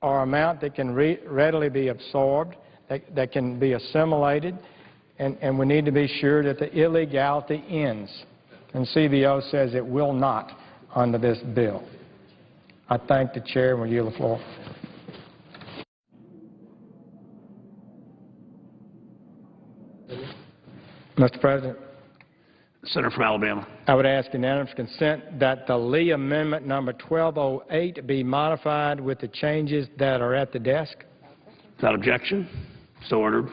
or amount that can readily be absorbed, that can be assimilated, and we need to be sure that the illegality ends. And CBO says it will not under this bill. I thank the chair and will yield the floor. Mr. President. Senator from Alabama. I would ask unanimous consent that the Lee Amendment number 1208 be modified with the changes that are at the desk. Without objection, so ordered.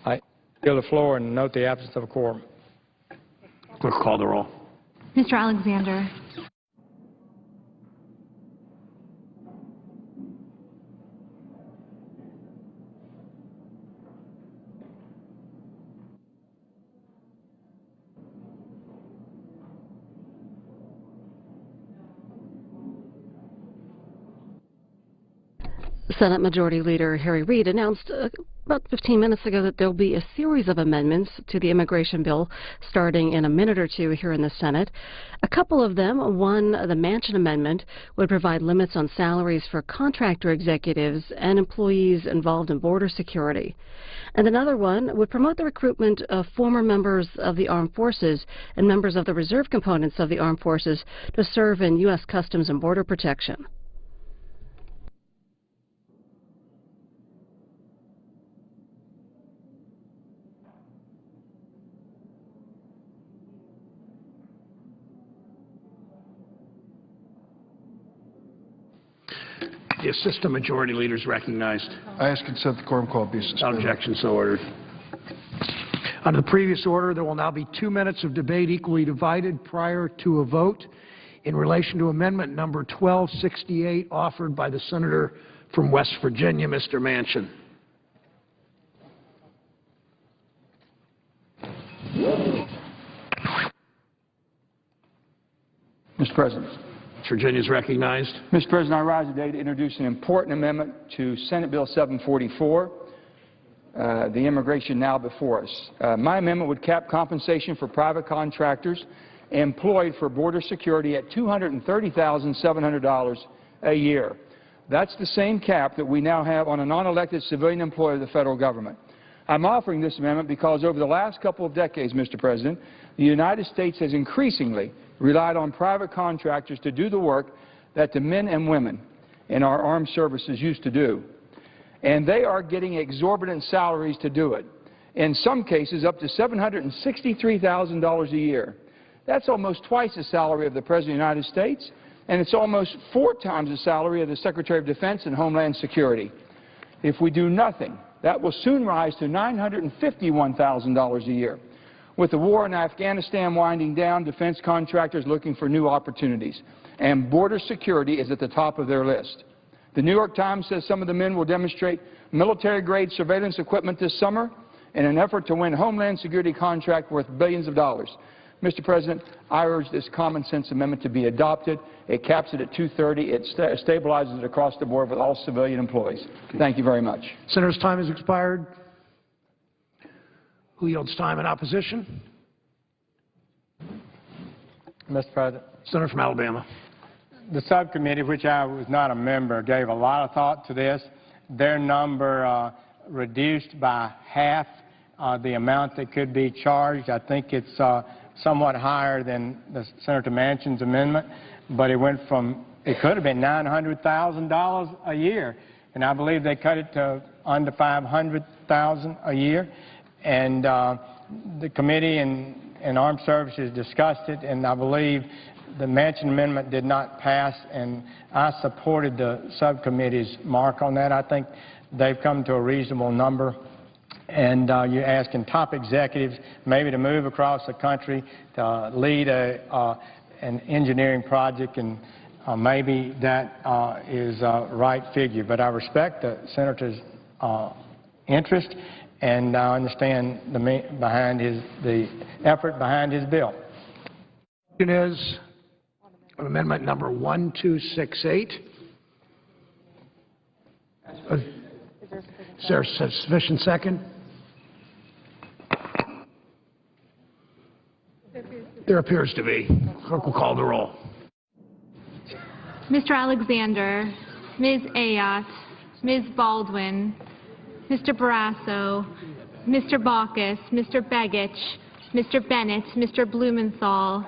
I yield the floor and note the absence of a quorum. Clerk, call the roll. Mr. Alexander. Senate Majority Leader Harry Reid announced about 15 minutes ago that there will be a series of amendments to the immigration bill starting in a minute or two here in the Senate. A couple of them, one, the Manchin Amendment, would provide limits on salaries for contractor executives and employees involved in border security. And another one would promote the recruitment of former members of the armed forces and members of the reserve components of the armed forces to serve in U.S. Customs and Border Protection. The Assistant Majority Leader is recognized. I ask consent the quorum call be suspended. Without objection, so ordered. Under the previous order, there will now be 2 minutes of debate equally divided prior to a vote in relation to amendment number 1268 offered by the Senator from West Virginia, Mr. Manchin. Mr. President. Virginia is recognized. Mr. President, I rise today to introduce an important amendment to Senate Bill 744, the immigration now before us. My amendment would cap compensation for private contractors employed for border security at $230,700 a year. That's the same cap that we now have on a non-elected civilian employee of the federal government. I'm offering this amendment because over the last couple of decades, Mr. President, the United States has increasingly relied on private contractors to do the work that the men and women in our armed services used to do. And they are getting exorbitant salaries to do it. In some cases, up to $763,000 a year. That's almost twice the salary of the President of the United States, and it's almost 4 times the salary of the Secretary of Defense and Homeland Security. If we do nothing, that will soon rise to $951,000 a year. With the war in Afghanistan winding down, defense contractors looking for new opportunities, and border security is at the top of their list. The New York Times says some of the men will demonstrate military-grade surveillance equipment this summer in an effort to win Homeland Security contract worth billions of dollars. Mr. President, I urge this common-sense amendment to be adopted. It caps it at $230,000. It stabilizes it across the board with all civilian employees. Thank you very much. Senator's time has expired. Who yields time in opposition? Mr. President. Senator from Alabama. The subcommittee, which I was not a member, gave a lot of thought to this. Their number reduced by half the amount that could be charged. I think it's somewhat higher than Senator Manchin's amendment, but it went from, it could have been $900,000 a year, and I believe they cut it to under $500,000 a year. And the Committee and Armed Services discussed it, and I believe the Manchin amendment did not pass, and I supported the subcommittee's mark on that. I think they've come to a reasonable number. And you're asking top executives maybe to move across the country to lead an engineering project, and maybe that is a right figure. But I respect the Senator's interest, and I understand the effort behind his bill. It is amendment number 1268. Is there a sufficient second? There appears to be. Clerk will call the roll. Mr. Alexander. Ms. Ayotte, Ms. Baldwin, Mr. Barrasso, Mr. Baucus, Mr. Begich, Mr. Bennett, Mr. Blumenthal,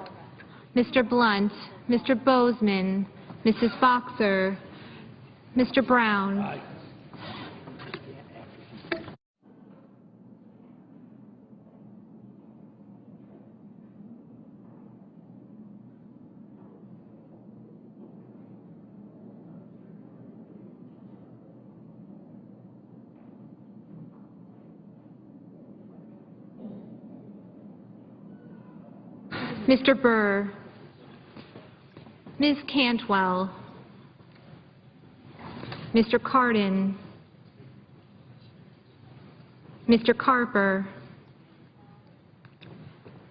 Mr. Blunt, Mr. Bozeman, Mrs. Boxer, Mr. Brown. Mr. Burr, Ms. Cantwell, Mr. Cardin, Mr. Carper,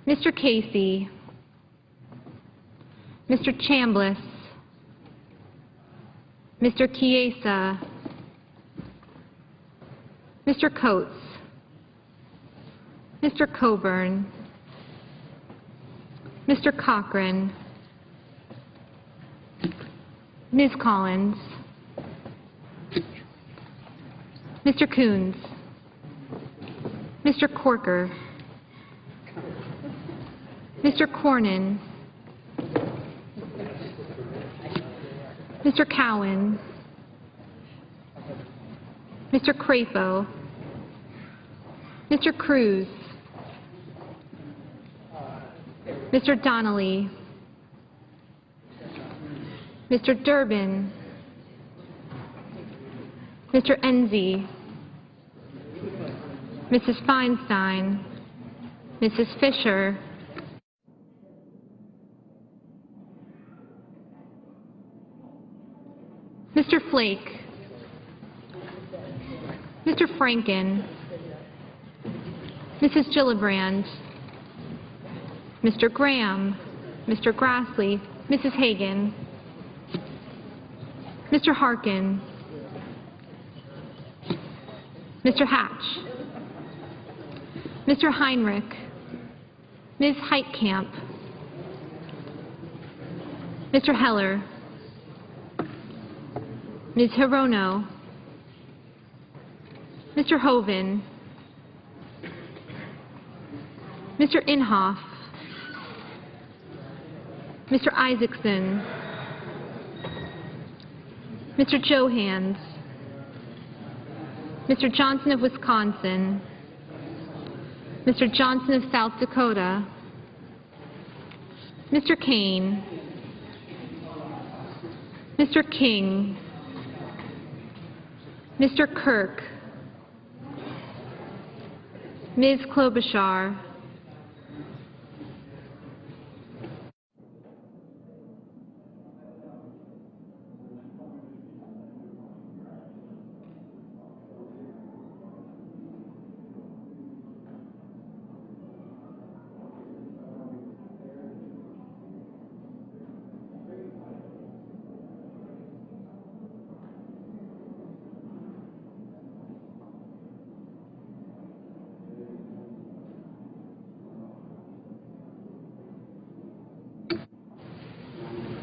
Mr. Casey, Mr. Chambliss, Mr. Chiesa, Mr. Coates, Mr. Coburn, Mr. Cochran, Ms. Collins, Mr. Coons, Mr. Corker, Mr. Cornyn, Mr. Cowan, Mr. Crapo, Mr. Cruz, Mr. Donnelly, Mr. Durbin, Mr. Enzi, Mrs. Feinstein, Mrs. Fisher, Mr. Flake, Mr. Franken, Mrs. Gillibrand, Mr. Graham, Mr. Grassley, Mrs. Hagan, Mr. Harkin, Mr. Hatch, Mr. Heinrich, Ms. Heitkamp, Mr. Heller, Ms. Hirono, Mr. Hoven, Mr. Inhofe, Mr. Isaacson, Mr. Johans, Mr. Johnson of Wisconsin, Mr. Johnson of South Dakota, Mr. Kane, Mr. King, Mr. Kirk, Ms. Klobuchar,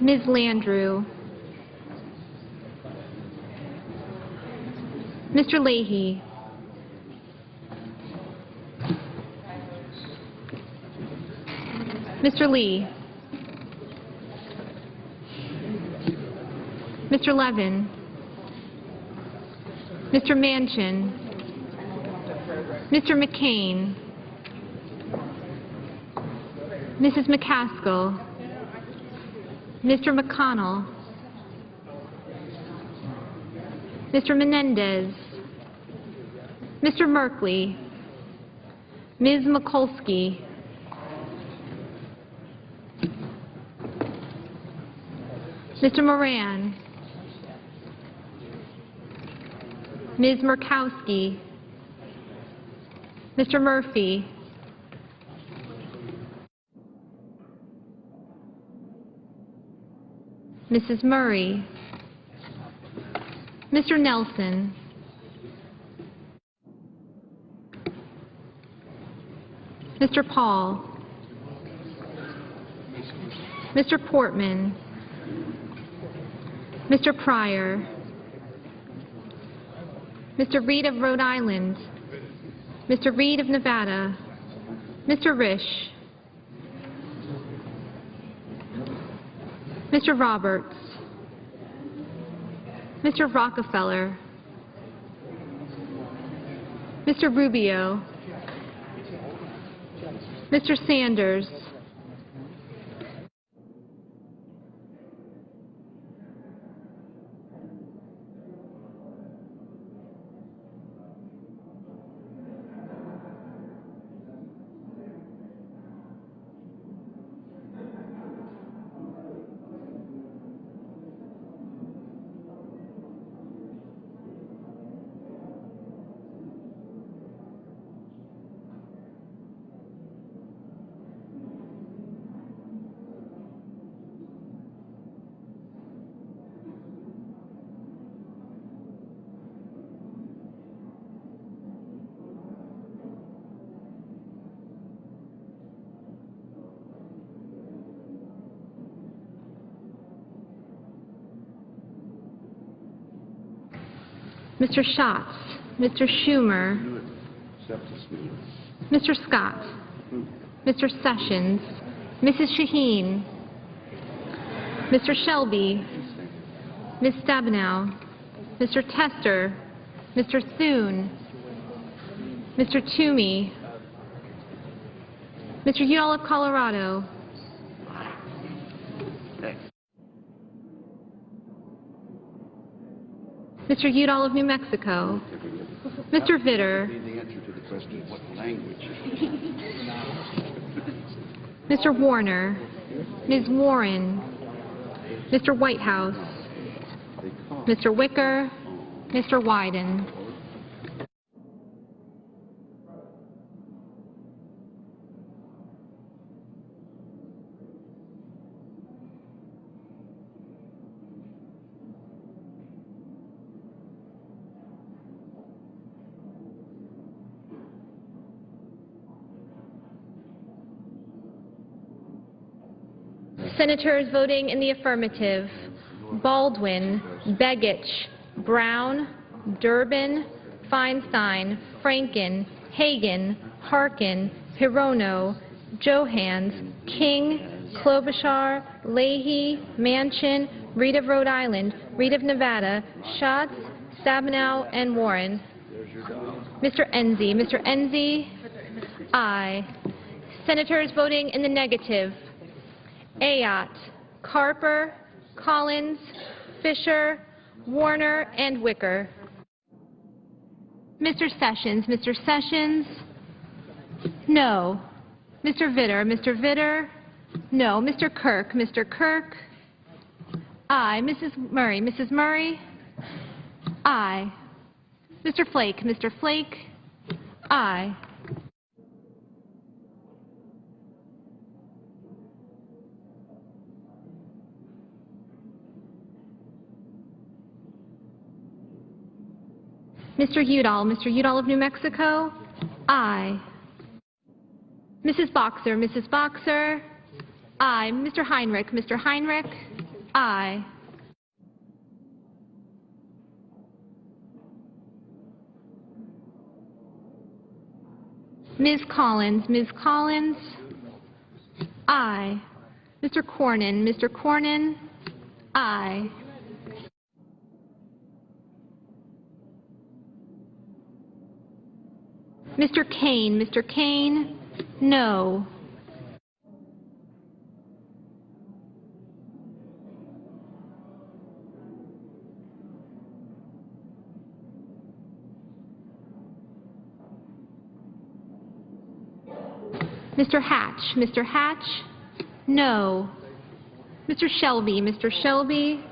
Ms. Landrieu, Mr. Leahy, Mr. Lee, Mr. Levin, Mr. Manchin, Mr. McCain, Mrs. McCaskill, Mr. McConnell, Mr. Menendez, Mr. Merkley, Ms. Mikulski, Mr. Moran, Ms. Murkowski, Mr. Murphy, Mrs. Murray, Mr. Nelson, Mr. Paul, Mr. Portman, Mr. Pryor, Mr. Reed of Rhode Island, Mr. Reed of Nevada, Mr. Risch, Mr. Roberts, Mr. Rockefeller, Mr. Rubio, Mr. Sanders, Mr. Schatz, Mr. Schumer, Mr. Scott, Mr. Sessions, Mrs. Shaheen, Mr. Shelby, Ms. Stabenow, Mr. Tester, Mr. Thune, Mr. Toomey, Mr. Udall of Colorado, Mr. Udall of New Mexico, Mr. Vitter, Mr. Warner, Ms. Warren, Mr. Whitehouse, Mr. Wicker, Mr. Wyden. Senators voting in the affirmative: Baldwin, Begich, Brown, Durbin, Feinstein, Franken, Hagan, Harkin, Hirono, Johans, King, Klobuchar, Leahy, Manchin, Reed of Rhode Island, Reed of Nevada, Schatz, Stabenow, and Warren. Mr. Enzi. Mr. Enzi, aye. Senators voting in the negative: Ayotte, Carper, Collins, Fisher, Warner, and Wicker. Mr. Sessions. Mr. Sessions, no. Mr. Vitter. Mr. Vitter, no. Mr. Kirk. Mr. Kirk, aye. Mrs. Murray. Mrs. Murray, aye. Mr. Flake. Mr. Flake, aye. Mr. Udall. Mr. Udall of New Mexico, aye. Mrs. Boxer. Mrs. Boxer, aye. Mr. Heinrich. Mr. Heinrich, aye. Ms. Collins. Ms. Collins, aye. Mr. Cornyn. Mr. Cornyn, aye. Mr. Kane. Mr. Kane, no. Mr. Hatch. Mr. Hatch, no. Mr. Shelby. Mr. Shelby,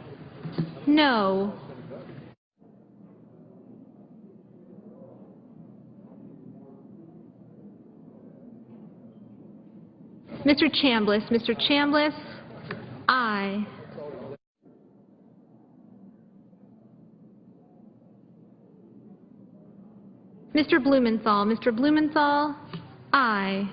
no. Mr. Chambliss. Mr. Chambliss, aye. Mr. Blumenthal. Mr. Blumenthal, aye.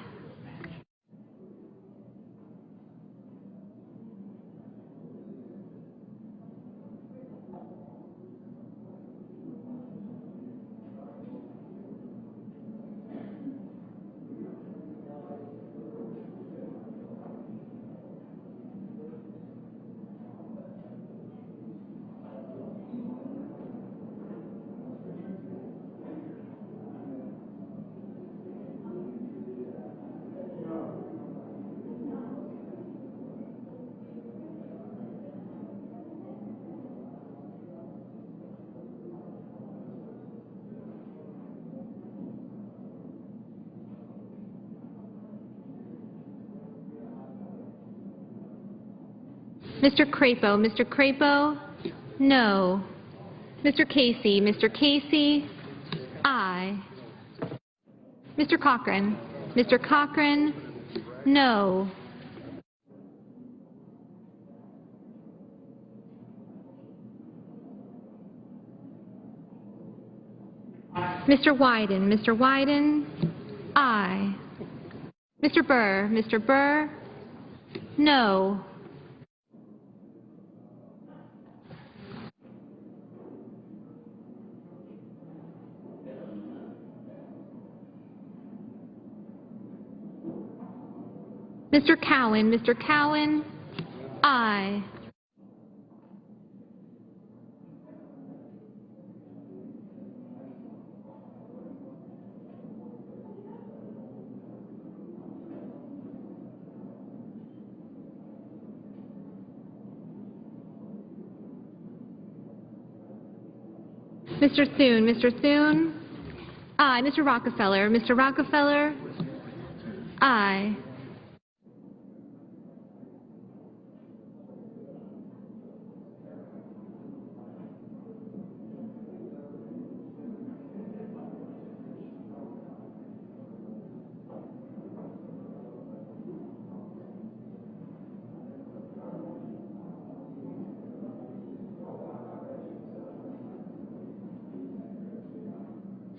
Mr. Crapo, Mr. Crapo, no. Mr. Casey, Mr. Casey, aye. Mr. Cochran, Mr. Cochran, no. Mr. Wyden, Mr. Wyden, aye. Mr. Burr, no. Mr. Cowan, aye. Mr. Thune, aye. Mr. Rockefeller, aye.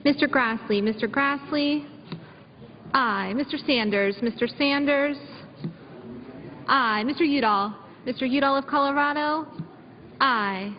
Mr. Grassley, aye. Mr. Sanders, aye. Mr. Udall of Colorado, aye.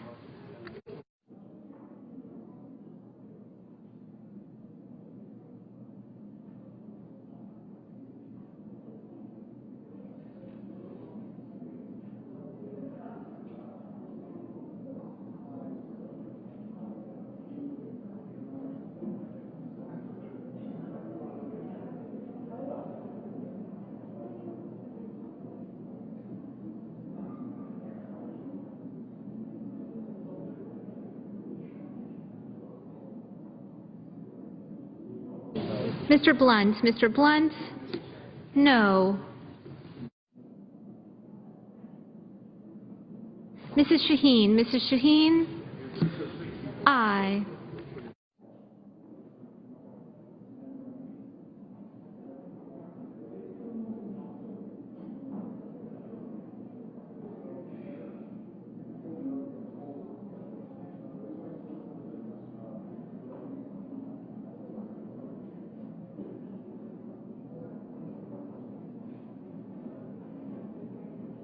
Mr. Blunt, no. Mrs. Shaheen, aye.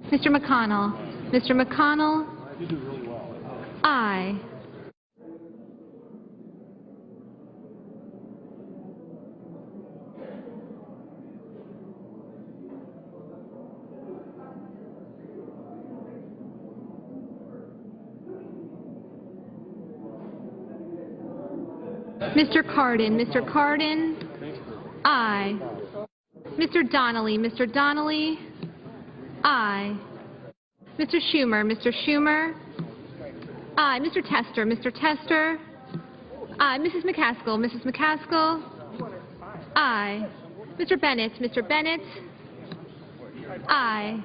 Mr. McConnell, aye. Mr. Cardin, aye. Mr. Donnelly, aye. Mr. Schumer, aye. Mr. Tester, aye. Mrs. McCaskill, aye. Mr. Bennett, aye.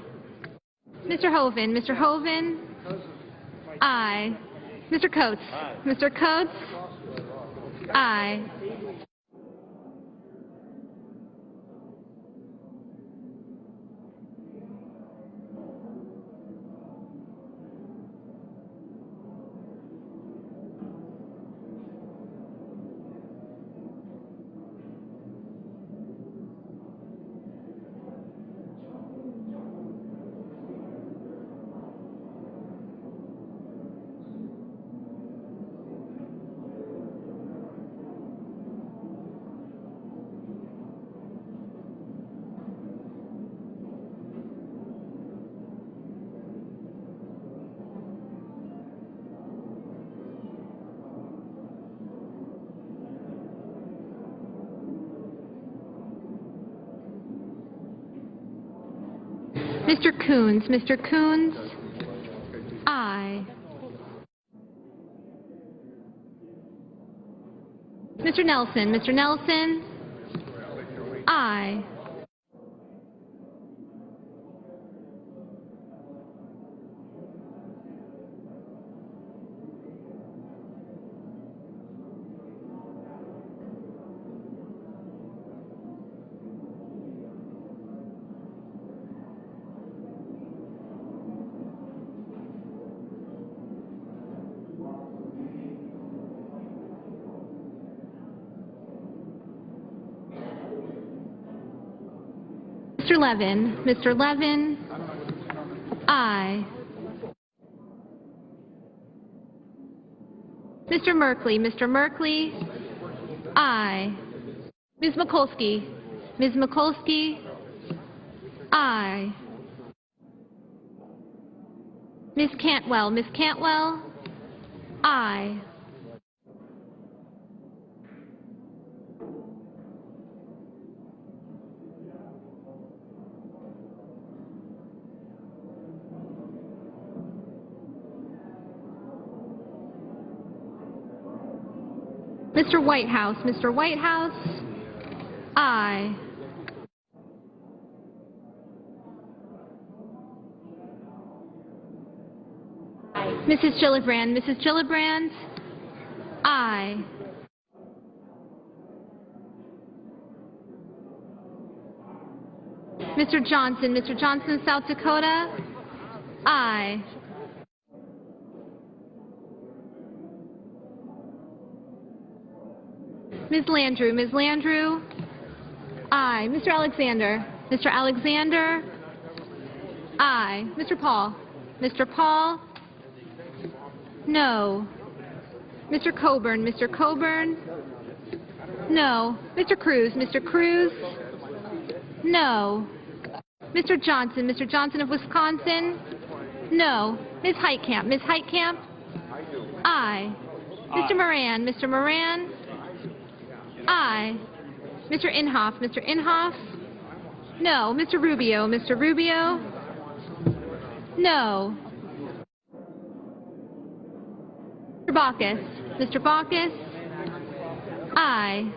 Mr. Hoven, aye. Mr. Coates, aye. Mr. Coons, aye. Mr. Nelson, aye. Mr. Levin. Mr. Levin. Aye. Mr. Merkley. Mr. Merkley. Aye. Ms. Mikulski. Ms. Mikulski. Aye. Ms. Cantwell. Ms. Cantwell. Aye. Mr. Whitehouse. Mr. Whitehouse. Aye. Mrs. Gillibrand. Mrs. Gillibrand. Aye. Mr. Johnson. Mr. Johnson, South Dakota. Aye. Ms. Landrieu. Ms. Landrieu. Aye. Mr. Alexander. Mr. Alexander. Aye. Mr. Paul. Mr. Paul. No. Mr. Coburn. Mr. Coburn. No. Mr. Cruz. Mr. Cruz. No. Mr. Johnson. Mr. Johnson of Wisconsin. No. Ms. Heitkamp. Ms. Heitkamp. Aye. Mr. Moran. Mr. Moran. Aye. Mr. Inhofe. Mr. Inhofe. No. Mr. Rubio. Mr. Rubio. No. Mr. Baucus. Mr. Baucus. Aye.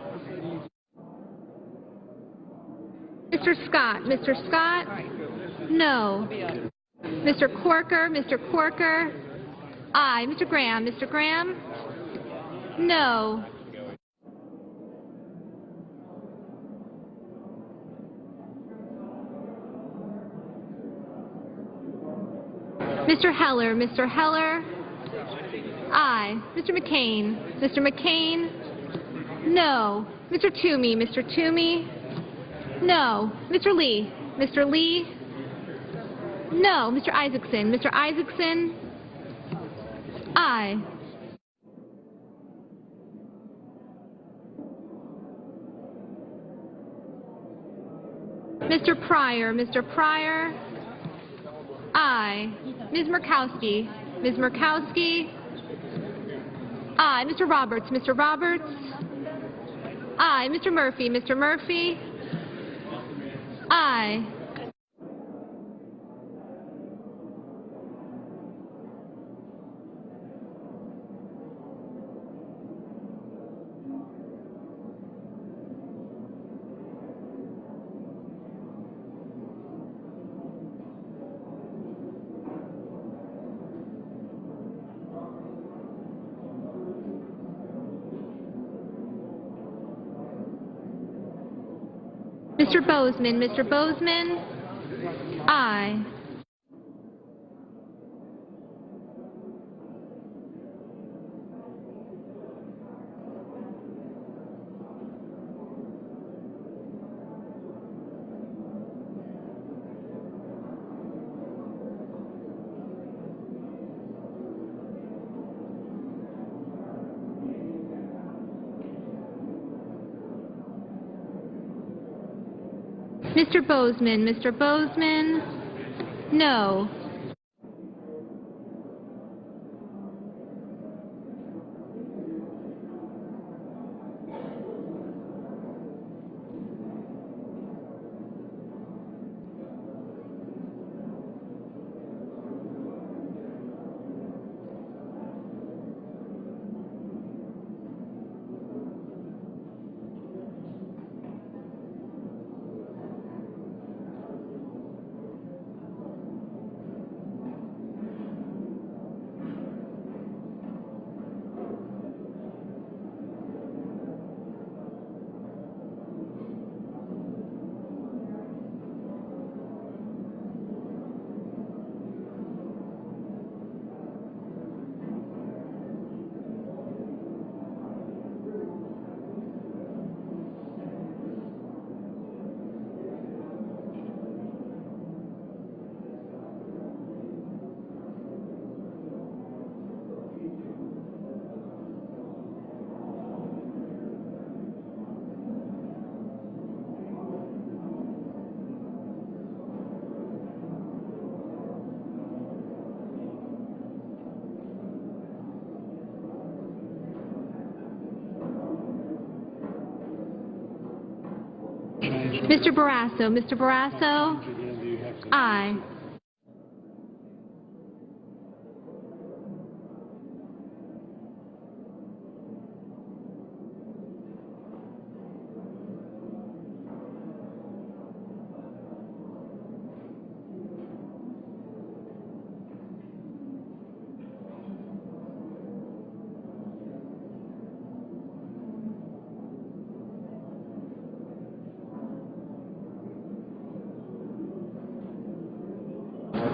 Mr. Scott. Mr. Scott. No. Mr. Corker. Mr. Corker. Aye. Mr. Graham. Mr. Graham. No. Mr. Heller. Mr. Heller. Aye. Mr. McCain. Mr. McCain. No. Mr. Toomey. Mr. Toomey. No. Mr. Lee. Mr. Lee. No. Mr. Isaacson. Mr. Isaacson. Aye. Mr. Pryor. Mr. Pryor. Aye. Ms. Murkowski. Ms. Murkowski. Aye. Mr. Roberts. Mr. Roberts. Aye. Mr. Murphy. Mr. Murphy. Aye. Mr. Bozeman. Mr. Bozeman. Aye. Mr. Bozeman. Mr. Bozeman. No. Mr. Barrasso. Mr. Barrasso? Aye.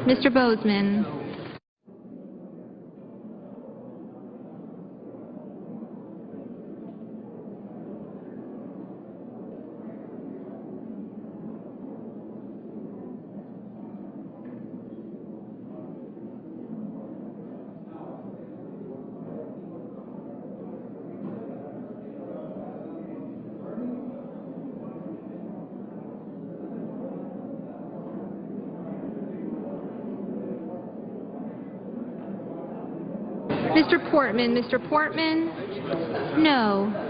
Mr. Bozeman. Mr. Portman. Mr. Portman? No.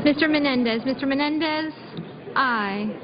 Mr. Menendez. Mr. Menendez? Aye.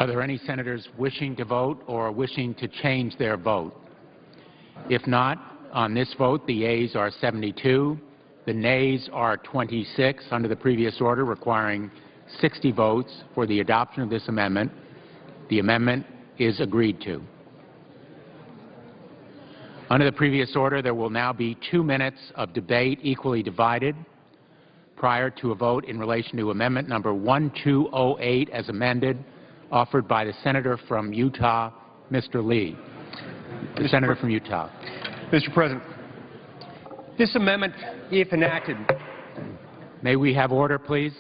Are there any senators wishing to vote or wishing to change their vote? If not, on this vote, the yeas are 72, the nays are 26 under the previous order, requiring 60 votes for the adoption of this amendment. The amendment is agreed to. Under the previous order, there will now be 2 minutes of debate equally divided prior to a vote in relation to Amendment number 1208 as amended, offered by the Senator from Utah, Mr. Lee. The Senator from Utah. Mr. President, this amendment, if enacted... May we have order, please?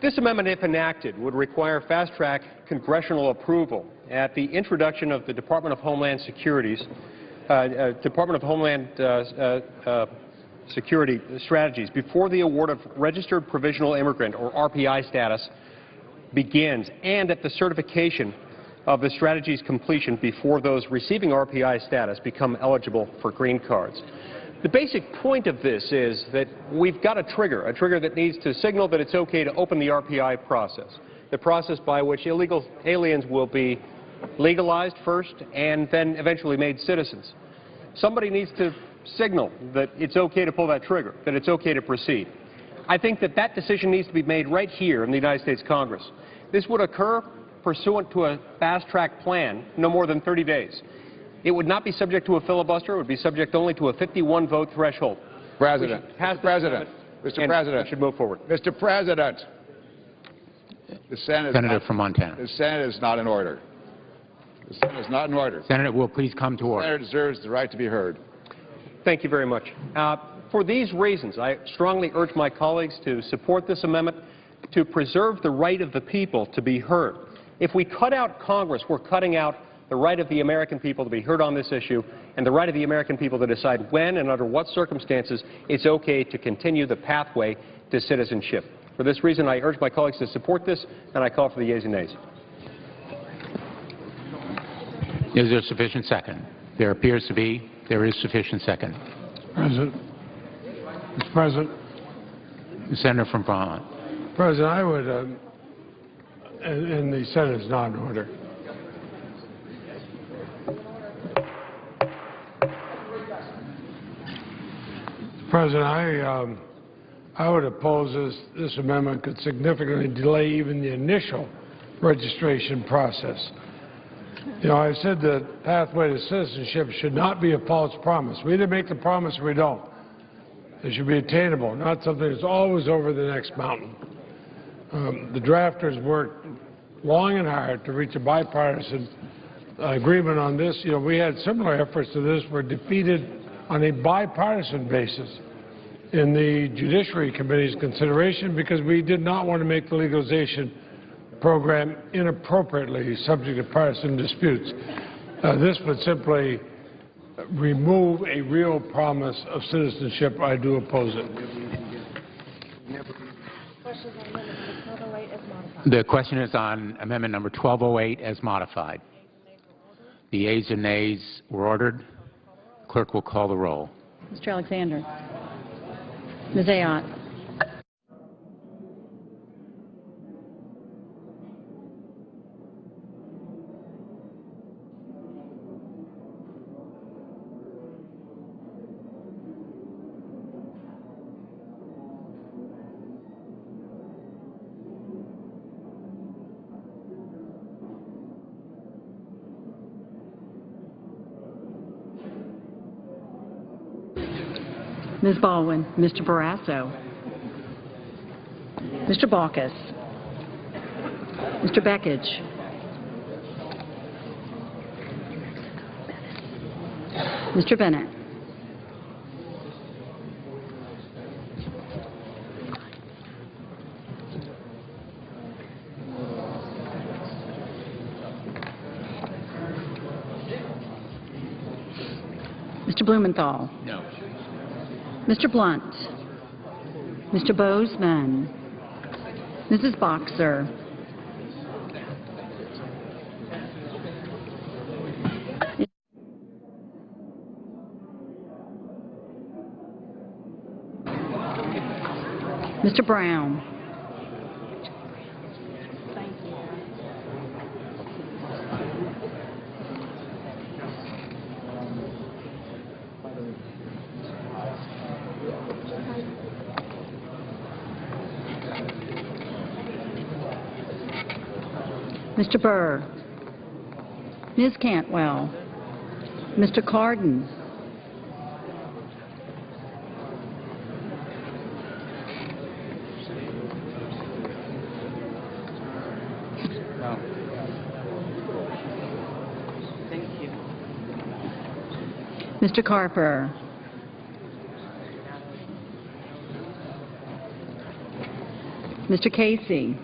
This amendment, if enacted, would require fast-track congressional approval at the introduction of the Department of Homeland Security strategies before the award of Registered Provisional Immigrant, or RPI status, begins, and at the certification of the strategy's completion before those receiving RPI status become eligible for green cards. The basic point of this is that we've got a trigger that needs to signal that it's okay to open the RPI process, the process by which illegal aliens will be legalized first and then eventually made citizens. Somebody needs to signal that it's okay to pull that trigger, that it's okay to proceed. I think that that decision needs to be made right here in the United States Congress. This would occur pursuant to a fast-track plan, no more than 30 days. It would not be subject to a filibuster. It would be subject only to a 51-vote threshold. President, Mr. President, we should move forward. Mr. President, the Senate Senator from Montana. The Senate is not in order. The Senate is not in order. Senator will please come to The order. Senator deserves the right to be heard. Thank you very much. For these reasons, I strongly urge my colleagues to support this amendment to preserve the right of the people to be heard. If we cut out Congress, we're cutting out the right of the American people to be heard on this issue and the right of the American people to decide when and under what circumstances it's okay to continue the pathway to citizenship. For this reason, I urge my colleagues to support this, and I call for the yeas and nays. Is there sufficient second? There appears to be. There is sufficient second. President. Mr. President. The Senator from Vermont. President, I would, and the Senate is not in order. President, I would oppose this amendment could significantly delay even the initial registration process. You know, I said that pathway to citizenship should not be a false promise. We either make the promise or we don't. It should be attainable, not something that's always over the next mountain. The drafters worked long and hard to reach a bipartisan agreement on this. You know, we had similar efforts to this were defeated on a bipartisan basis in the Judiciary Committee's consideration because we did not want to make the legalization program inappropriately subject to partisan disputes. This would simply remove a real promise of citizenship. I do oppose it. The question is on amendment number 1208 as modified. The yeas and nays were ordered. Clerk will call the roll. Mr. Alexander. Ms. Ayotte. Ms. Baldwin. Mr. Barrasso. Mr. Baucus. Mr. Beckich. Mr. Bennett. Mr. Blumenthal. No. Mr. Blunt. Mr. Bozeman. Mrs. Boxer. Mr. Brown. Mr. Burr. Ms. Cantwell. Mr. Cardin. No. Thank you. Mr. Carper. Mr. Casey.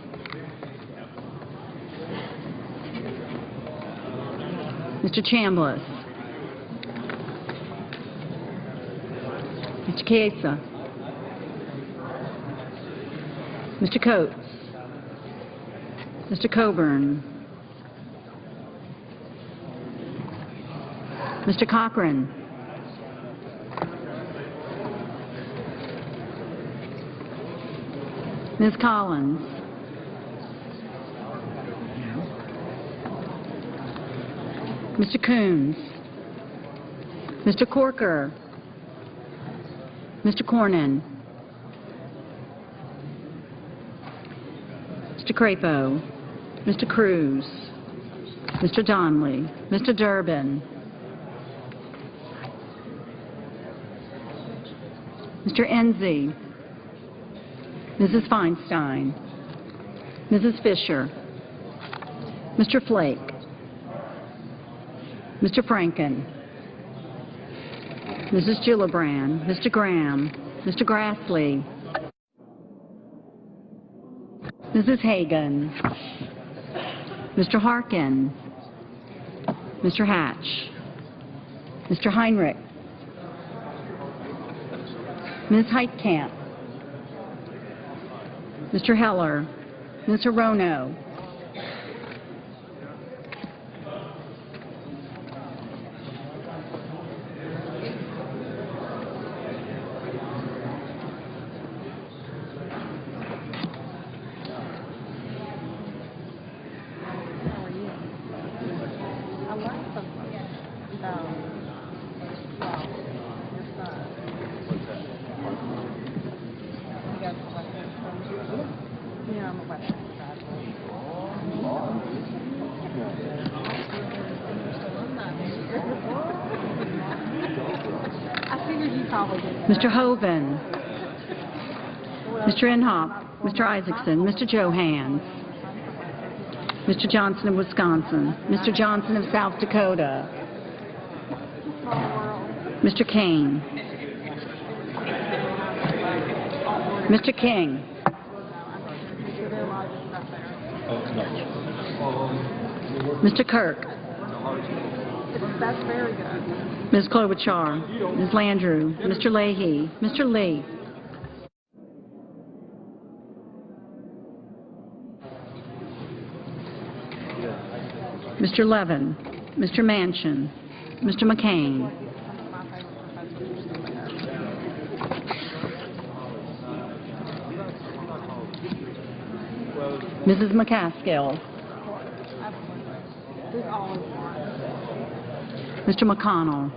Mr. Chambliss. Mr. Chiesa. Mr. Coates. Mr. Coburn. Mr. Cochran. Ms. Collins. Mr. Coons. Mr. Corker. Mr. Cornyn. Mr. Crapo. Mr. Cruz. Mr. Donnelly. Mr. Durbin. Mr. Enzi. Mrs. Feinstein. Mrs. Fisher. Mr. Flake. Mr. Franken. Mrs. Gillibrand. Mr. Graham. Mr. Grassley. Mrs. Hagan. Mr. Harkin. Mr. Hatch. Mr. Heinrich. Ms. Heitkamp. Mr. Heller. Ms. Hirono. Mr. Hoven. Mr. Inhofe. Mr. Isaacson. Mr. Johans. Mr. Johnson of Wisconsin. Mr. Johnson of South Dakota. Mr. Kane. Mr. King. Mr. Kirk. That's very good. Ms. Klobuchar. Ms. Landrieu. Mr. Leahy. Mr. Lee. Mr. Levin. Mr. Manchin. Mr. McCain. Mrs. McCaskill. Mr. McConnell.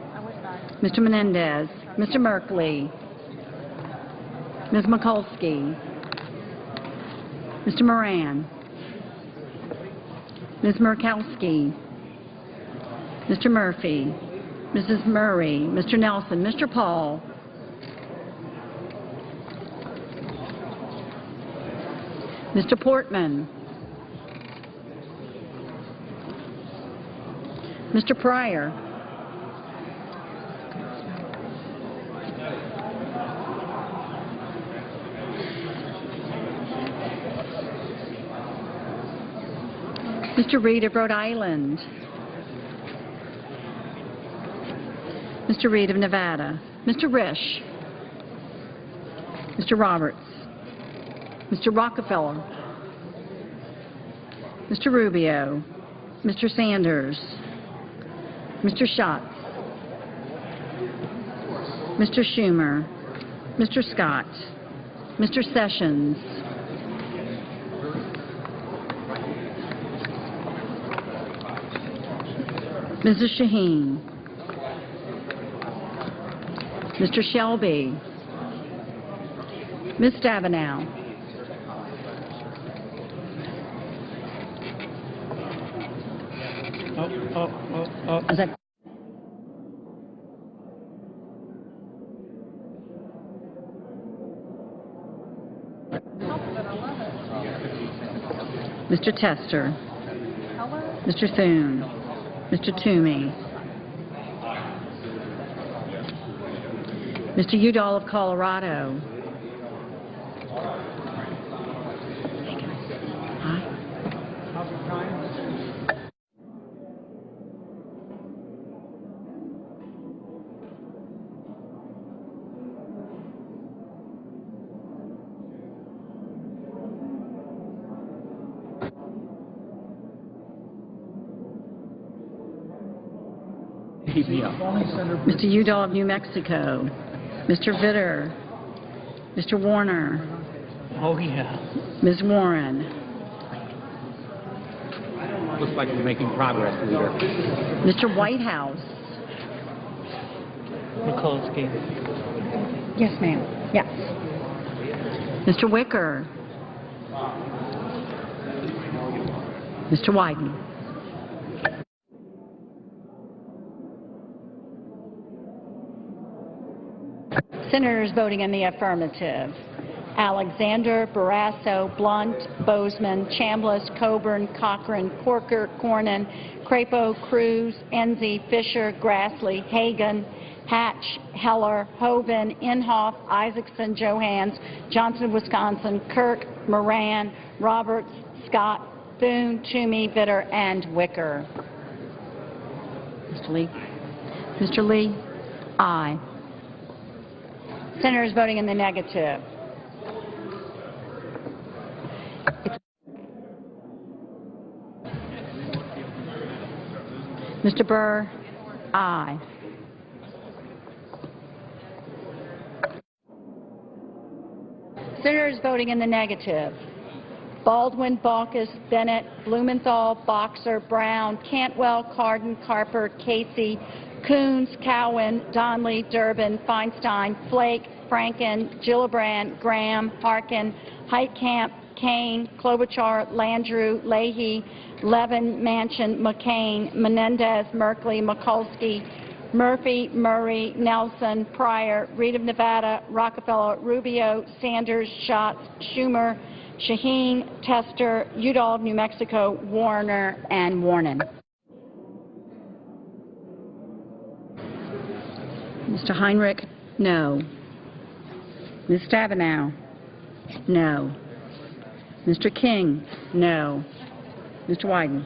Mr. Menendez. Mr. Merkley. Ms. Mikulski. Mr. Moran. Ms. Murkowski. Mr. Murphy. Mrs. Murray. Mr. Nelson. Mr. Paul. Mr. Portman. Mr. Pryor. Mr. Reed of Rhode Island. Mr. Reed of Nevada. Mr. Risch. Mr. Roberts. Mr. Rockefeller. Mr. Rubio. Mr. Sanders. Mr. Schatz. Mr. Schumer. Mr. Scott. Mr. Sessions. Mrs. Shaheen. Mr. Shelby. Ms. Stabenow. Is that Mr. Tester. Mr. Thune. Mr. Toomey. Mr. Udall of Colorado. Mr. Udall of New Mexico. Mr. Vitter. Mr. Warner. Oh, yeah. Ms. Warren. Looks like we're making progress, Leader. Mr. Whitehouse. Mikulski. Yes, ma'am. Yes. Mr. Wicker. Mr. Wyden. Senators voting in the affirmative: Alexander, Barrasso, Blunt, Bozeman, Chambliss, Coburn, Cochran, Corker, Cornyn, Crapo, Cruz, Enzi, Fisher, Grassley, Hagan, Hatch, Heller, Hoven, Inhofe, Isaacson, Johans, Johnson of Wisconsin, Kirk, Moran, Roberts, Scott, Thune, Toomey, Vitter, and Wicker. Mr. Lee? Mr. Lee? Aye. Senators voting in the negative: Mr. Burr? Aye. Senators voting in the negative: Baldwin, Baucus, Bennett, Blumenthal, Boxer, Brown, Cantwell, Cardin, Carper, Casey, Coons, Cowan, Donnelly, Durbin, Feinstein, Flake, Franken, Gillibrand, Graham, Harkin, Heitkamp, Kane, Klobuchar, Landrieu, Leahy, Levin, Manchin, McCain, Menendez, Merkley, Mikulski, Murphy, Murray, Nelson, Pryor, Reed of Nevada, Rockefeller, Rubio, Sanders, Schatz, Schumer, Shaheen, Tester, Udall of New Mexico, Warner, and Warren. Mr. Heinrich? No. Ms. Stabenow? No. Mr. King? No. Mr. Wyden?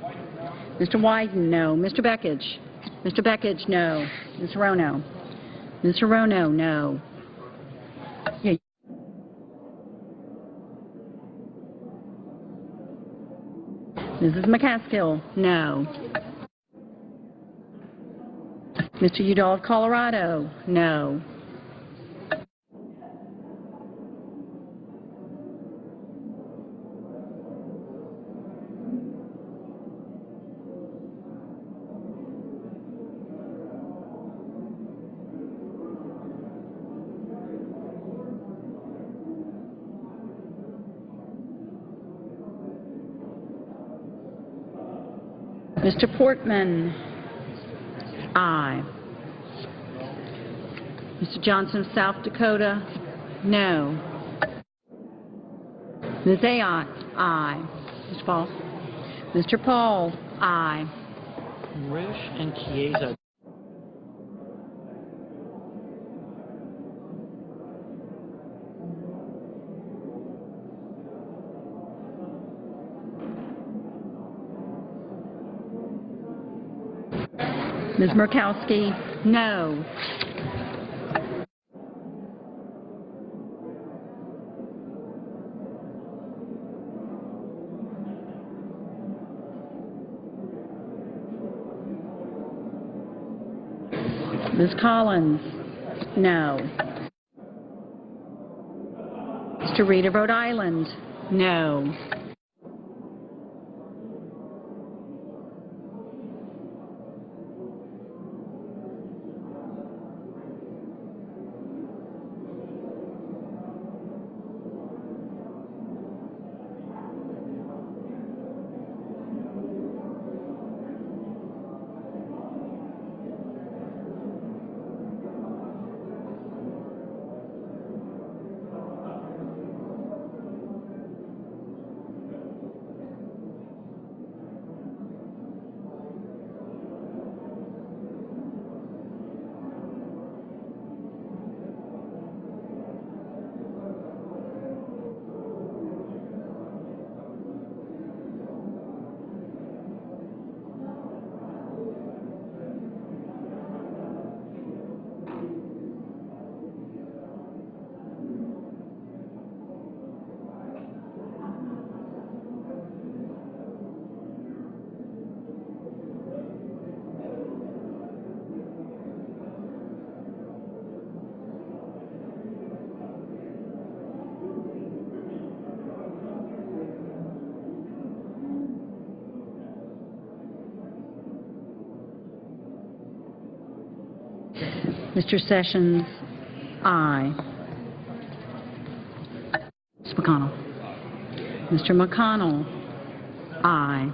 Mr. Wyden, no. Mr. Beckidge? Mr. Beckidge, no. Ms. Rono? Ms. Rono, no. Yeah. Mrs. McCaskill, no. Mr. Udall of Colorado, no. Mr. Portman? Aye. Mr. Johnson of South Dakota? No. Ms. Ayotte? Aye. Mr. Paul? Mr. Paul? Aye. Risch and Chiesa. Ms. Murkowski? No. Ms. Collins? No. Mr. Reed of Rhode Island? No. Mr. Sessions, aye. Mr. McConnell. Mr. McConnell, aye.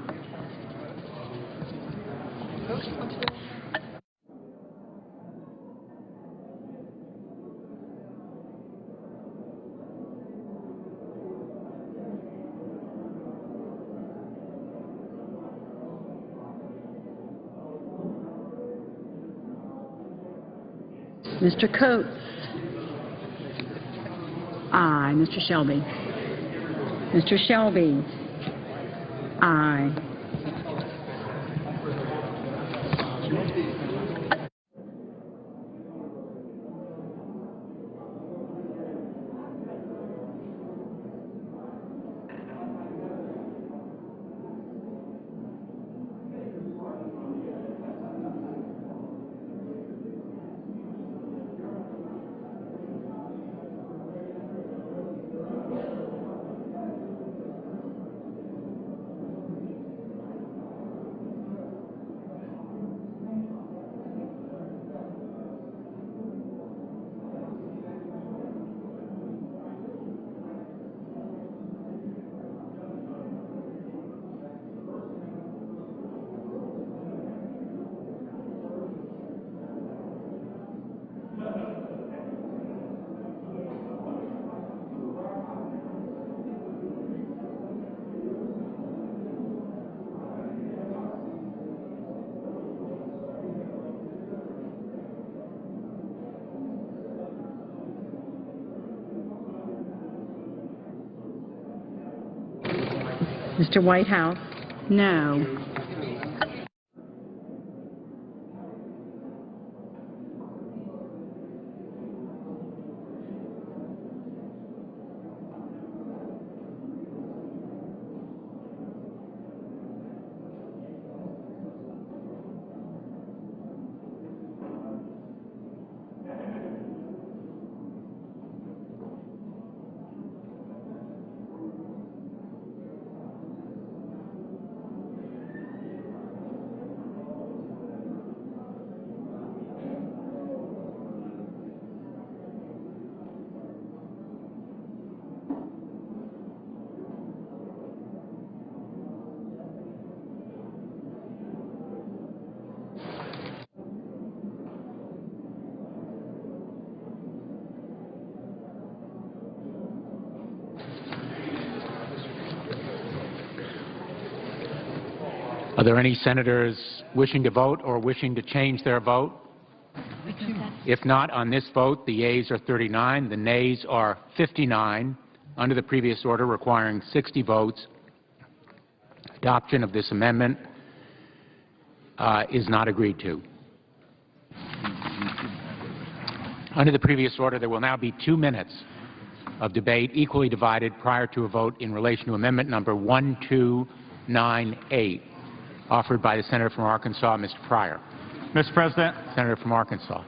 Mr. Coates, aye. Mr. Shelby. Mr. Shelby, aye. Mr. Whitehouse, no. Are there any senators wishing to vote or wishing to change their vote? If not, on this vote, the yeas are 39, the nays are 59. Under the previous order requiring 60 votes, adoption of this amendment is not agreed to. Under the previous order, there will now be 2 minutes of debate equally divided prior to a vote in relation to amendment number 1298, offered by the Senator from Arkansas, Mr. Pryor. Mr. President. Senator from Arkansas.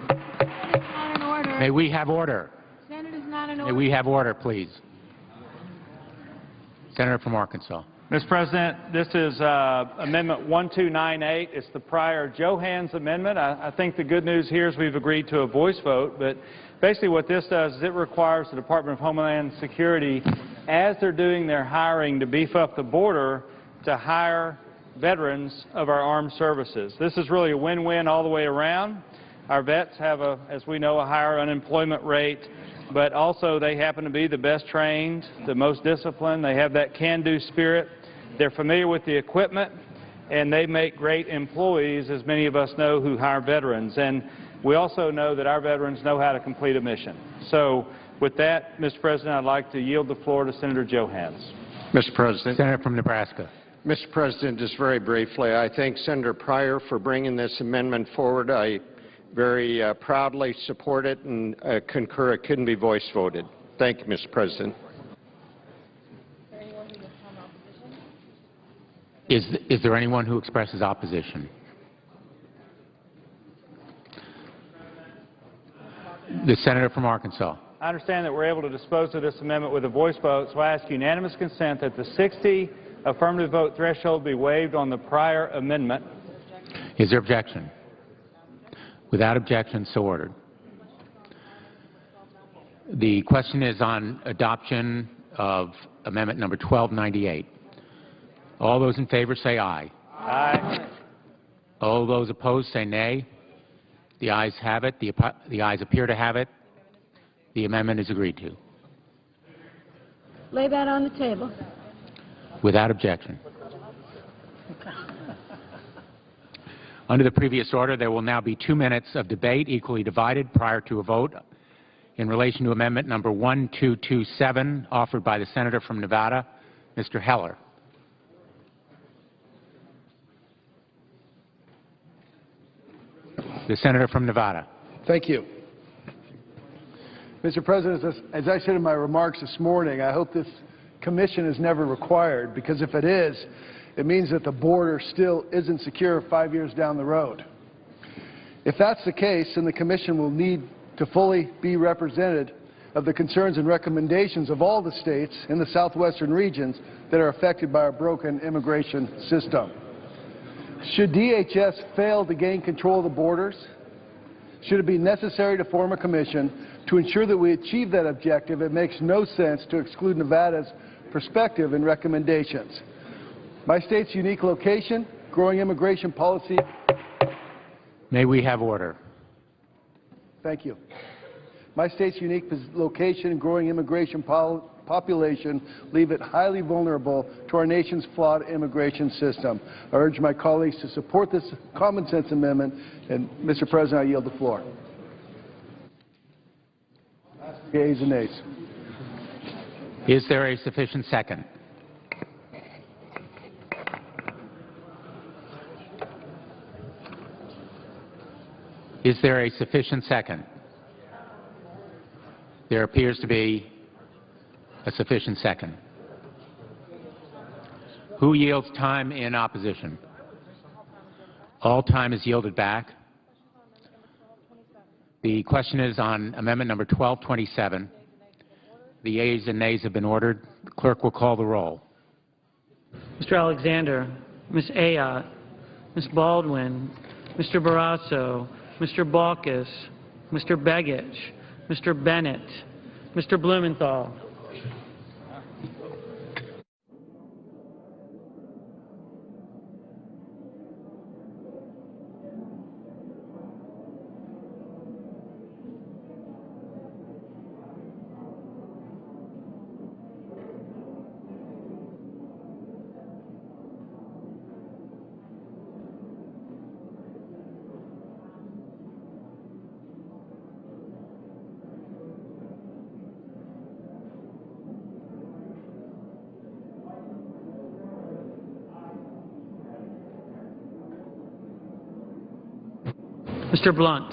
Not in order. May we have order? Senator's not in May order. we have order, please? Senator from Arkansas. Mr. President, this is Amendment 1298. It's the prior Johans amendment. I think the good news here is we've agreed to a voice vote, but basically what this does is it requires the Department of Homeland Security, as they're doing their hiring to beef up the border, to hire veterans of our armed services. This is really a win-win all the way around. Our vets have, as we know, a higher unemployment rate, but also they happen to be the best trained, the most disciplined. They have that can-do spirit. They're familiar with the equipment, and they make great employees, as many of us know, who hire veterans. And we also know that our veterans know how to complete a mission. So with that, Mr. President, I'd like to yield the floor to Senator Johans. Mr. President. Senator from Nebraska. Mr. President, just very briefly, I thank Senator Pryor for bringing this amendment forward. I very proudly support it and concur it couldn't be voice voted. Thank you, Mr. President. Is there anyone who expresses opposition? The Senator from Arkansas. I understand that we're able to dispose of this amendment with a voice vote, so I ask unanimous consent that the 60 affirmative vote threshold be waived on the prior amendment. Is there objection? Without objection, so ordered. The question is on adoption of amendment number 1298. All those in favor say aye. Aye. All those opposed say nay. The ayes have it. The ayes appear to have it. The amendment is agreed to. Lay that on the table. Without objection. Under the previous order, there will now be 2 minutes of debate equally divided prior to a vote in relation to amendment number 1227 offered by the senator from Nevada, Mr. Heller. The senator from Nevada. Thank you. Mr. President, as I said in my remarks this morning, I hope this commission is never required, because if it is, it means that the border still isn't secure 5 years down the road. If that's the case, then the commission will need to fully be represented of the concerns and recommendations of all the states in the southwestern regions that are affected by our broken immigration system. Should DHS fail to gain control of the borders, should it be necessary to form a commission to ensure that we achieve that objective, it makes no sense to exclude Nevada's perspective and recommendations. My state's unique location, growing immigration policy. May we have order? Thank you. My state's unique location and growing immigration population leave it highly vulnerable to our nation's flawed immigration system. I urge my colleagues to support this common sense amendment, and Mr. President, I yield the floor. Yeas and nays. Is there a sufficient second? Is there a sufficient second? There appears to be a sufficient second. Who yields time in opposition? All time is yielded back. The question is on amendment number 1227. The yeas and nays have been ordered. The clerk will call the roll. Mr. Alexander, Ms. Ayotte, Ms. Baldwin, Mr. Barrasso, Mr. Baucus, Mr. Begich, Mr. Bennett, Mr. Blumenthal. Mr. Blunt.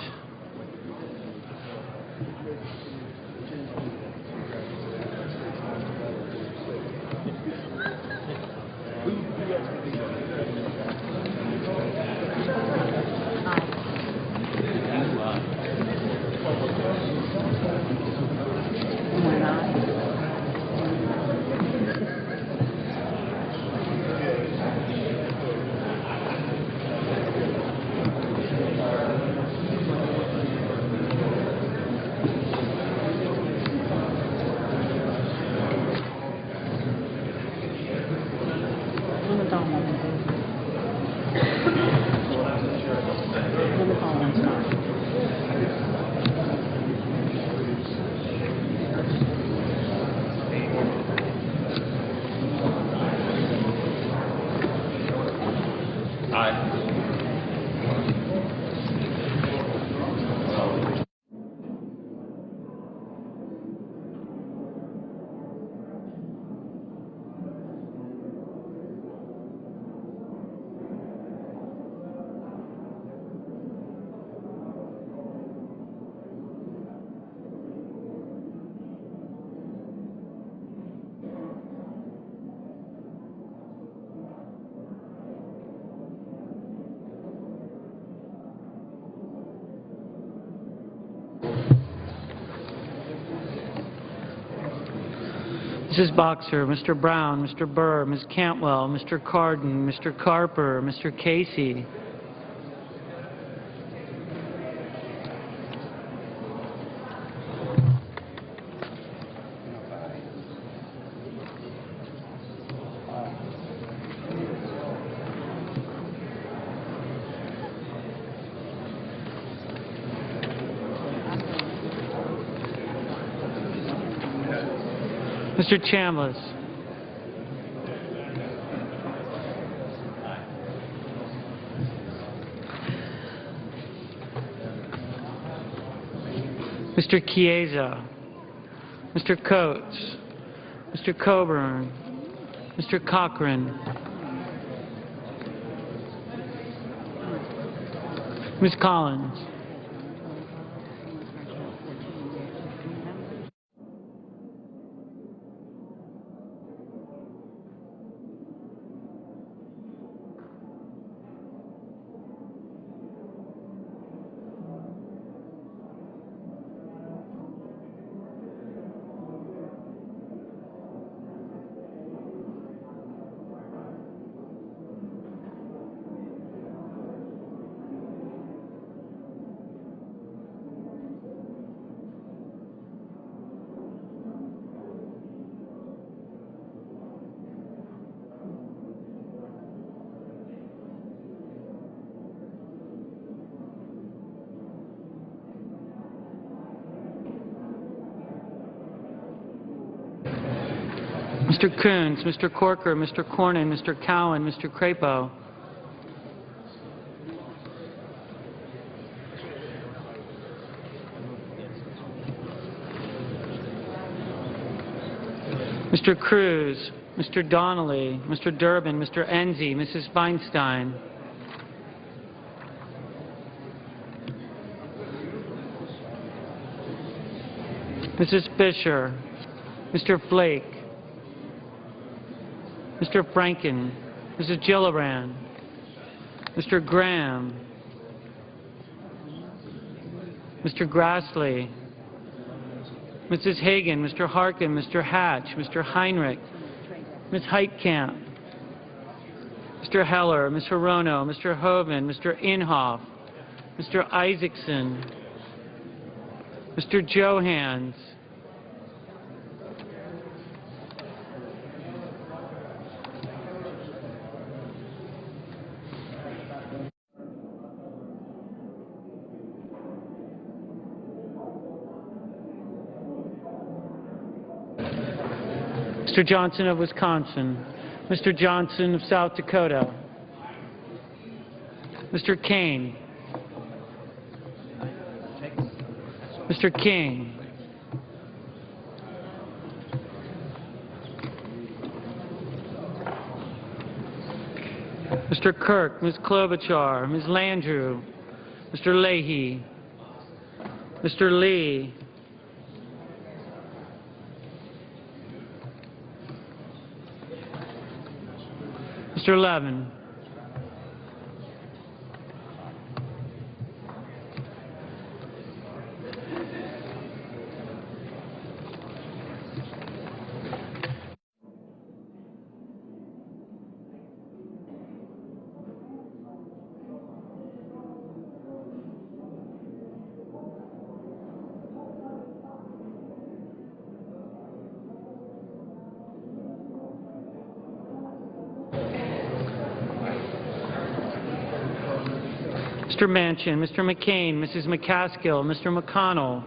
Mrs. Boxer, Mr. Brown, Mr. Burr, Ms. Cantwell, Mr. Cardin, Mr. Carper, Mr. Casey, Mr. Chambliss. Mr. Chiesa. Mr. Coates. Mr. Coburn. Mr. Cochran. Ms. Collins. Mr. Coons, Mr. Corker, Mr. Cornyn, Mr. Cowan, Mr. Crapo. Mr. Cruz, Mr. Donnelly, Mr. Durbin, Mr. Enzi, Mrs. Feinstein. Mrs. Fisher, Mr. Flake, Mr. Franken, Mrs. Gillibrand, Mr. Graham, Mr. Grassley, Mrs. Hagan, Mr. Harkin, Mr. Hatch, Mr. Heinrich, Ms. Heitkamp, Mr. Heller, Ms. Hirono, Mr. Hoven, Mr. Inhofe, Mr. Isaacson, Mr. Johans, Mr. Johnson of Wisconsin, Mr. Johnson of South Dakota, Mr. Kane, Mr. King, Mr. Kirk, Ms. Klobuchar, Ms. Landrieu, Mr. Leahy, Mr. Lee, Mr. Levin, Mr. Manchin, Mr. McCain, Mrs. McCaskill, Mr. McConnell,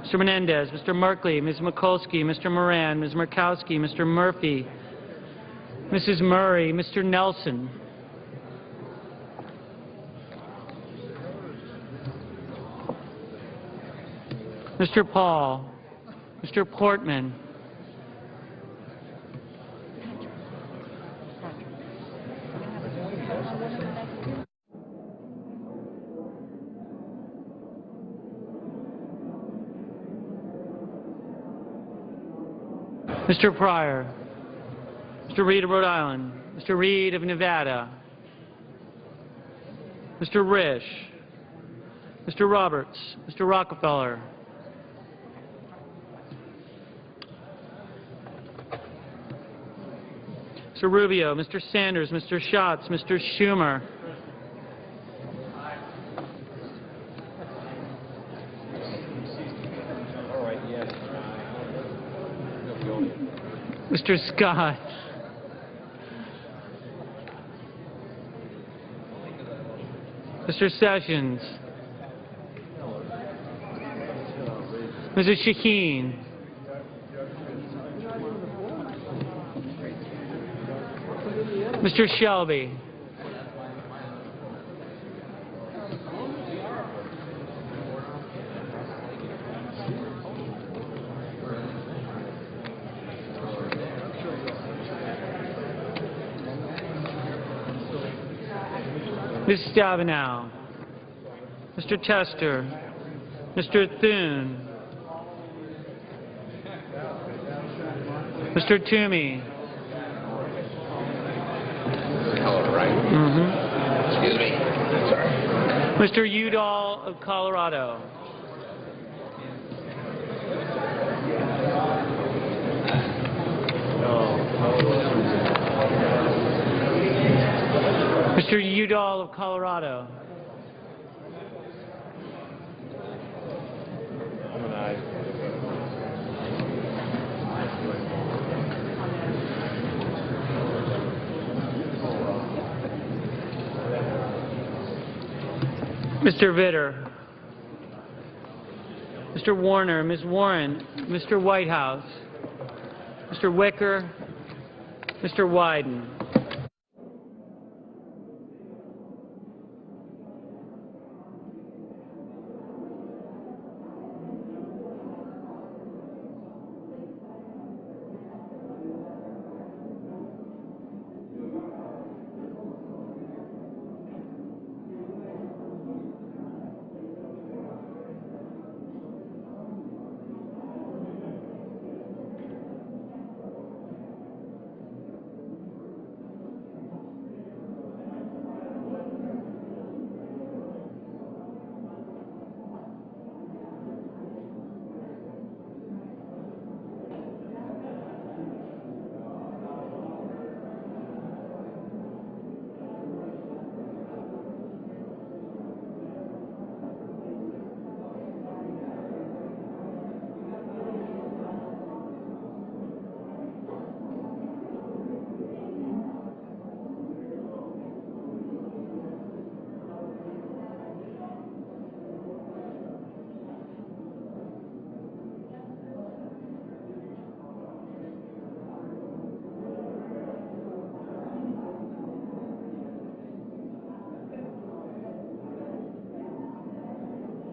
Mr. Menendez, Mr. Merkley, Ms. Mikulski, Mr. Moran, Ms. Murkowski, Mr. Murphy, Mrs. Murray, Mr. Nelson, Mr. Paul, Mr. Portman, Mr. Pryor, Mr. Reed of Rhode Island, Mr. Reed of Nevada, Mr. Risch, Mr. Roberts, Mr. Rockefeller, Mr. Rubio, Mr. Sanders, Mr. Schatz, Mr. Schumer, Mr. Scott, Mr. Sessions, Mrs. Shaheen, Mr. Shelby. Ms. Stabenow. Mr. Tester. Mr. Thune. Mr. Toomey. Excuse me. Sorry. Mr. Udall of Colorado. Mr. Udall of Colorado. Mr. Vitter. Mr. Warner, Ms. Warren, Mr. Whitehouse, Mr. Wicker, Mr. Wyden.